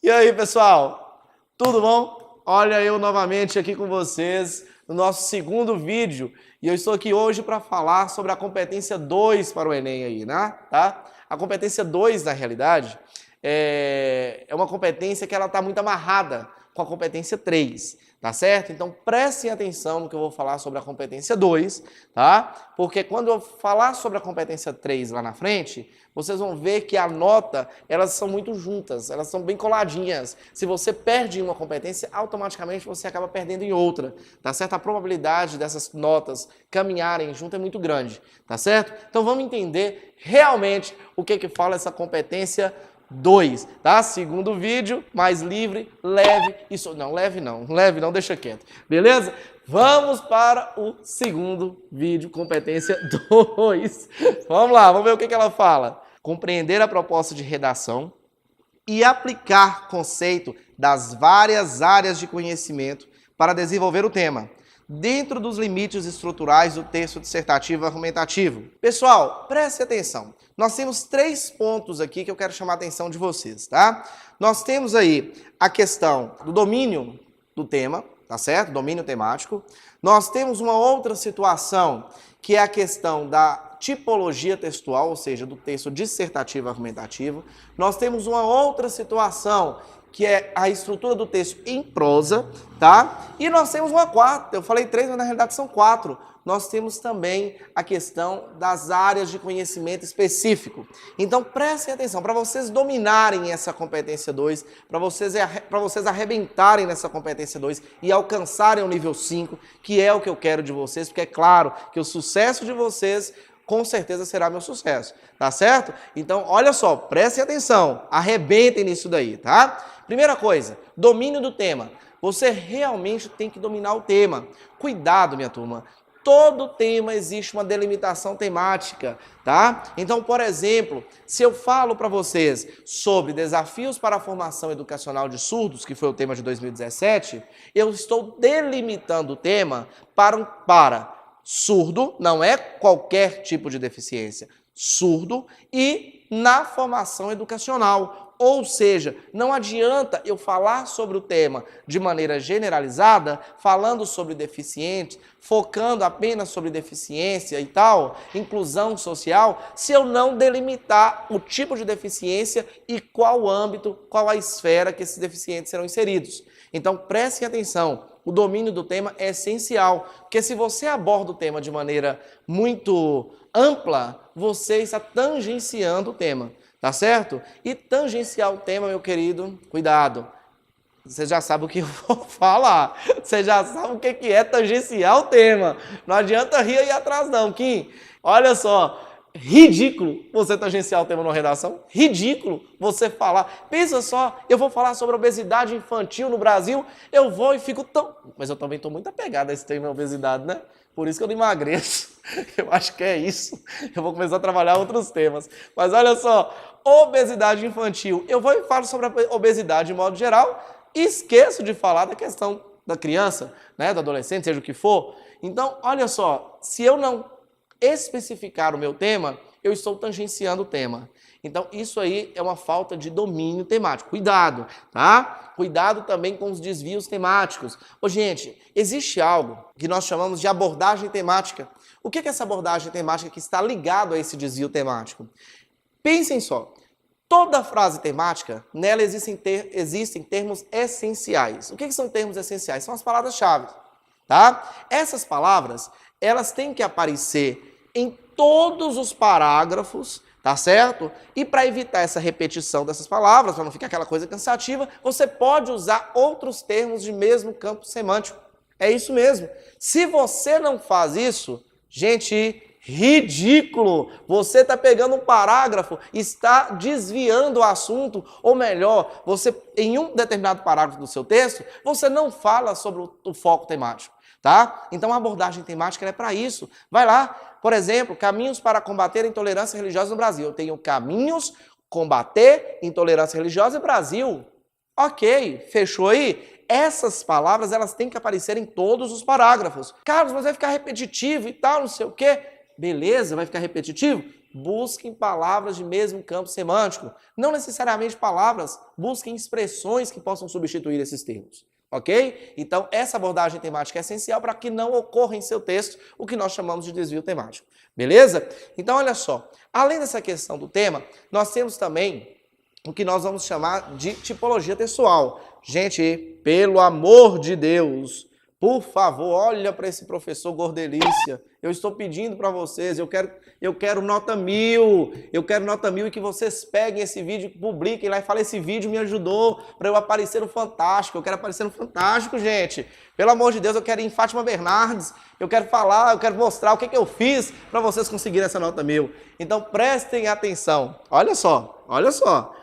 E aí, pessoal? Tudo bom? Olha eu novamente aqui com vocês no nosso segundo vídeo. E eu estou aqui hoje para falar sobre a competência 2 para o Enem aí, né? Tá? A competência 2, na realidade, é uma competência que ela está muito amarrada com a competência 3, tá certo? Então prestem atenção no que eu vou falar sobre a competência 2, tá? Porque quando eu falar sobre a competência 3 lá na frente, vocês vão ver que a nota, elas são muito juntas, elas são bem coladinhas. Se você perde em uma competência, automaticamente você acaba perdendo em outra, tá certo? A probabilidade dessas notas caminharem junto é muito grande, tá certo? Então vamos entender realmente o que fala essa competência 2, tá? Segundo vídeo, mais livre, leve, isso não, leve não, deixa quieto, beleza? Vamos para o segundo vídeo, competência 2. Vamos lá, vamos ver o que ela fala. Compreender a proposta de redação e aplicar conceito das várias áreas de conhecimento para desenvolver o tema, dentro dos limites estruturais do texto dissertativo argumentativo. Pessoal, preste atenção. Nós temos 3 pontos aqui que eu quero chamar a atenção de vocês, tá? Nós temos aí a questão do domínio do tema, tá certo? Domínio temático. Nós temos uma outra situação que é a questão da tipologia textual, ou seja, do texto dissertativo argumentativo. Nós temos uma outra situação que é a estrutura do texto em prosa, tá? E nós temos uma quarta, eu falei 3, mas na realidade são 4. Nós temos também a questão das áreas de conhecimento específico. Então prestem atenção, para vocês dominarem essa competência 2, para vocês arrebentarem nessa competência 2 e alcançarem o nível 5, que é o que eu quero de vocês, porque é claro que o sucesso de vocês com certeza será meu sucesso, tá certo? Então, olha só, prestem atenção, arrebentem nisso daí, tá? Primeira coisa, domínio do tema. Você realmente tem que dominar o tema. Cuidado, minha turma. Todo tema existe uma delimitação temática, tá? Então, por exemplo, se eu falo para vocês sobre desafios para a formação educacional de surdos, que foi o tema de 2017, eu estou delimitando o tema para surdo, não é qualquer tipo de deficiência, surdo e na formação educacional. Ou seja, não adianta eu falar sobre o tema de maneira generalizada, falando sobre deficientes, focando apenas sobre deficiência e tal, inclusão social, se eu não delimitar o tipo de deficiência e qual âmbito, qual a esfera que esses deficientes serão inseridos. Então prestem atenção, o domínio do tema é essencial, porque se você aborda o tema de maneira muito ampla, você está tangenciando o tema. Tá certo? E tangenciar o tema, meu querido, cuidado. Você já sabe o que eu vou falar. Você já sabe o que é tangenciar o tema. Não adianta rir aí atrás não, Kim. Olha só, ridículo você tangenciar o tema numa redação. Ridículo você falar. Pensa só, eu vou falar sobre obesidade infantil no Brasil, eu vou e fico tão... Mas eu também estou muito apegado a esse tema obesidade, né? Por isso que eu não emagreço. Eu acho que é isso. Eu vou começar a trabalhar outros temas. Mas olha só, obesidade infantil. Eu vou e falo sobre a obesidade de modo geral e esqueço de falar da questão da criança, né, do adolescente, seja o que for. Então, olha só, se eu não especificar o meu tema, eu estou tangenciando o tema. Então, isso aí é uma falta de domínio temático. Cuidado, tá? Cuidado também com os desvios temáticos. Ô, gente, existe algo que nós chamamos de abordagem temática. O que é essa abordagem temática que está ligado a esse desvio temático? Pensem só. Toda frase temática, nela existem termos essenciais. O que são termos essenciais? São as palavras-chave, tá? Essas palavras, elas têm que aparecer em todos os parágrafos, tá certo? E para evitar essa repetição dessas palavras, para não ficar aquela coisa cansativa, você pode usar outros termos de mesmo campo semântico. É isso mesmo. Se você não faz isso, gente, ridículo! Você está pegando um parágrafo, está desviando o assunto, ou melhor, você em um determinado parágrafo do seu texto, você não fala sobre o foco temático, tá? Então a abordagem temática é para isso. Vai lá, por exemplo, caminhos para combater a intolerância religiosa no Brasil. Eu tenho caminhos, combater intolerância religiosa no Brasil. Ok, fechou aí? Essas palavras, elas têm que aparecer em todos os parágrafos. Carlos, mas vai ficar repetitivo e tal, não sei o quê. Beleza, vai ficar repetitivo? busquem palavras de mesmo campo semântico. Não necessariamente palavras, busquem expressões que possam substituir esses termos. Ok? Então, essa abordagem temática é essencial para que não ocorra em seu texto o que nós chamamos de desvio temático. Beleza? Então, olha só. Além dessa questão do tema, nós temos também o que nós vamos chamar de tipologia textual. Gente, pelo amor de Deus, por favor, olha para esse professor Gordelícia. Eu estou pedindo para vocês, eu quero nota 1000. Eu quero nota 1000 e que vocês peguem esse vídeo, publiquem lá e falem, esse vídeo me ajudou para eu aparecer no Fantástico. Eu quero aparecer no Fantástico, gente. Pelo amor de Deus, eu quero ir em Fátima Bernardes. Eu quero falar, eu quero mostrar o que eu fiz para vocês conseguirem essa nota 1000. Então, prestem atenção. Olha só, olha só.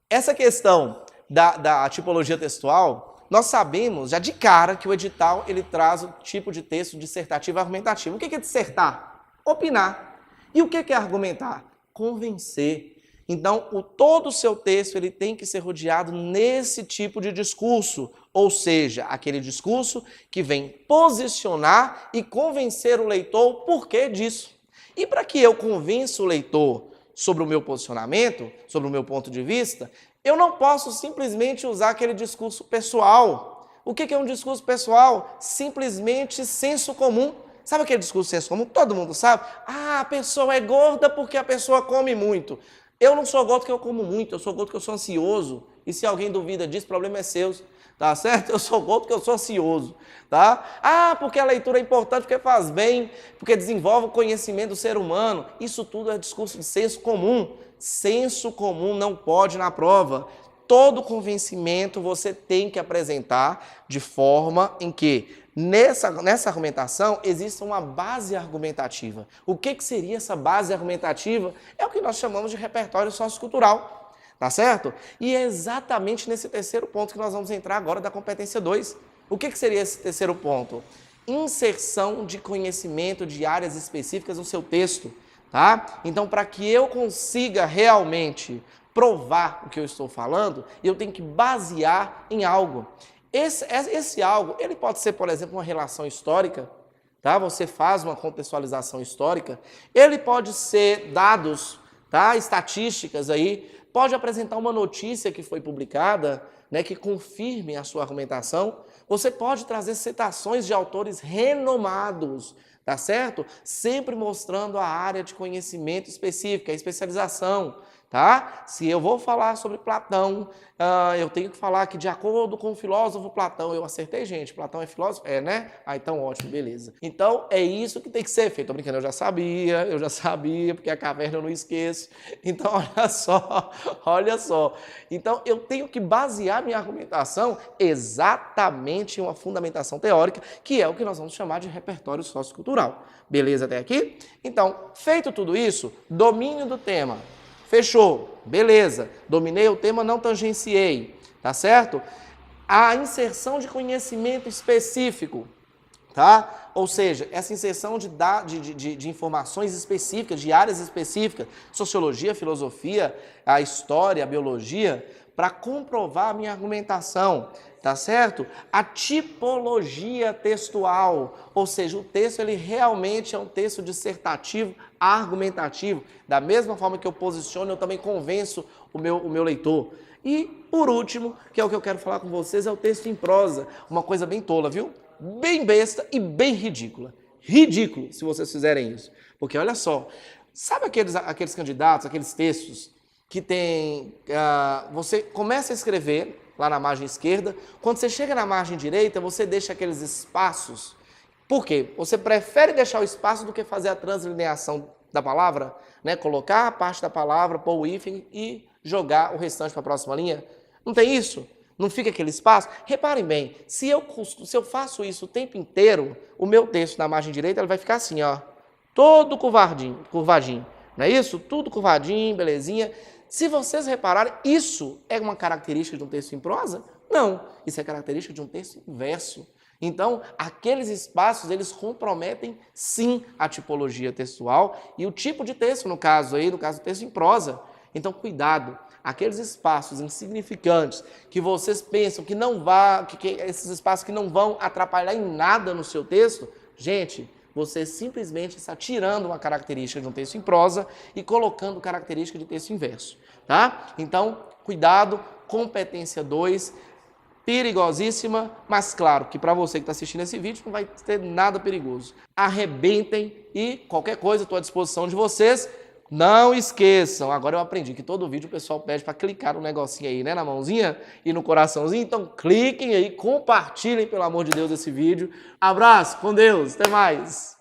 Essa questão da tipologia textual, nós sabemos já de cara que o edital ele traz o tipo de texto dissertativo e argumentativo. O que é dissertar? Opinar. E o que é argumentar? Convencer. Então, todo o seu texto ele tem que ser rodeado nesse tipo de discurso, ou seja, aquele discurso que vem posicionar e convencer o leitor o porquê disso. E para que eu convença o leitor sobre o meu posicionamento, sobre o meu ponto de vista, eu não posso simplesmente usar aquele discurso pessoal. O que é um discurso pessoal? Simplesmente senso comum. Sabe aquele discurso senso comum? Todo mundo sabe. Ah, a pessoa é gorda porque a pessoa come muito. Eu não sou gordo porque eu como muito, eu sou gordo porque eu sou ansioso. E se alguém duvida disso, o problema é seu. Tá certo? Eu sou gordo porque eu sou ansioso, tá? Ah, porque a leitura é importante, porque faz bem, porque desenvolve o conhecimento do ser humano. Isso tudo é discurso de senso comum. Senso comum não pode na prova. Todo convencimento você tem que apresentar de forma em que nessa argumentação exista uma base argumentativa. O que seria essa base argumentativa? É o que nós chamamos de repertório sociocultural. Tá certo? E é exatamente nesse terceiro ponto que nós vamos entrar agora da competência 2. O que seria esse terceiro ponto? Inserção de conhecimento de áreas específicas no seu texto. Tá? Então, para que eu consiga realmente provar o que eu estou falando, eu tenho que basear em algo. Esse algo, ele pode ser, por exemplo, uma relação histórica. Tá? Você faz uma contextualização histórica. Ele pode ser dados, tá? Estatísticas aí. Pode apresentar uma notícia que foi publicada, né, que confirme a sua argumentação. Você pode trazer citações de autores renomados, tá certo? Sempre mostrando a área de conhecimento específica, a especialização, tá? Se eu vou falar sobre Platão, eu tenho que falar que de acordo com o filósofo Platão, eu acertei, gente, Platão é filósofo? É, né? Ah, então ótimo, beleza. Então é isso que tem que ser feito. Tô brincando, eu já sabia, porque a caverna eu não esqueço. Então olha só. Então eu tenho que basear minha argumentação exatamente em uma fundamentação teórica, que é o que nós vamos chamar de repertório sociocultural. Beleza até aqui? Então, feito tudo isso, domínio do tema. Fechou, beleza, dominei o tema, não tangenciei, tá certo? A inserção de conhecimento específico, tá? Ou seja, essa inserção de informações específicas, de áreas específicas, sociologia, filosofia, a história, a biologia, para comprovar a minha argumentação, tá certo? A tipologia textual, ou seja, o texto ele realmente é um texto dissertativo, argumentativo, da mesma forma que eu posiciono, eu também convenço o meu leitor. E, por último, que é o que eu quero falar com vocês, é o texto em prosa, uma coisa bem tola, viu? Bem besta e bem ridícula. Ridículo, se vocês fizerem isso. Porque, olha só, sabe aqueles candidatos, aqueles textos que tem... você começa a escrever lá na margem esquerda, quando você chega na margem direita, você deixa aqueles espaços. Por quê? Você prefere deixar o espaço do que fazer a translineação da palavra, né? Colocar a parte da palavra, pôr o hífen e jogar o restante para a próxima linha? Não tem isso? Não fica aquele espaço? Reparem bem, se eu faço isso o tempo inteiro, o meu texto na margem direita ele vai ficar assim, ó, todo curvadinho. Não é isso? Tudo curvadinho, belezinha. Se vocês repararem, isso é uma característica de um texto em prosa? Não, isso é característica de um texto em verso. Então, aqueles espaços, eles comprometem, sim, a tipologia textual e o tipo de texto, no caso do texto em prosa. Então, cuidado, aqueles espaços insignificantes que vocês pensam que esses espaços que não vão atrapalhar em nada no seu texto, gente, Você simplesmente está tirando uma característica de um texto em prosa e colocando característica de texto em verso, tá? Então, cuidado, competência 2, perigosíssima, mas claro que para você que está assistindo esse vídeo não vai ter nada perigoso. Arrebentem e qualquer coisa, estou à disposição de vocês. Não esqueçam, agora eu aprendi que todo vídeo o pessoal pede para clicar no negocinho aí, né, na mãozinha e no coraçãozinho, então cliquem aí, compartilhem, pelo amor de Deus, esse vídeo. Abraço, com Deus, até mais!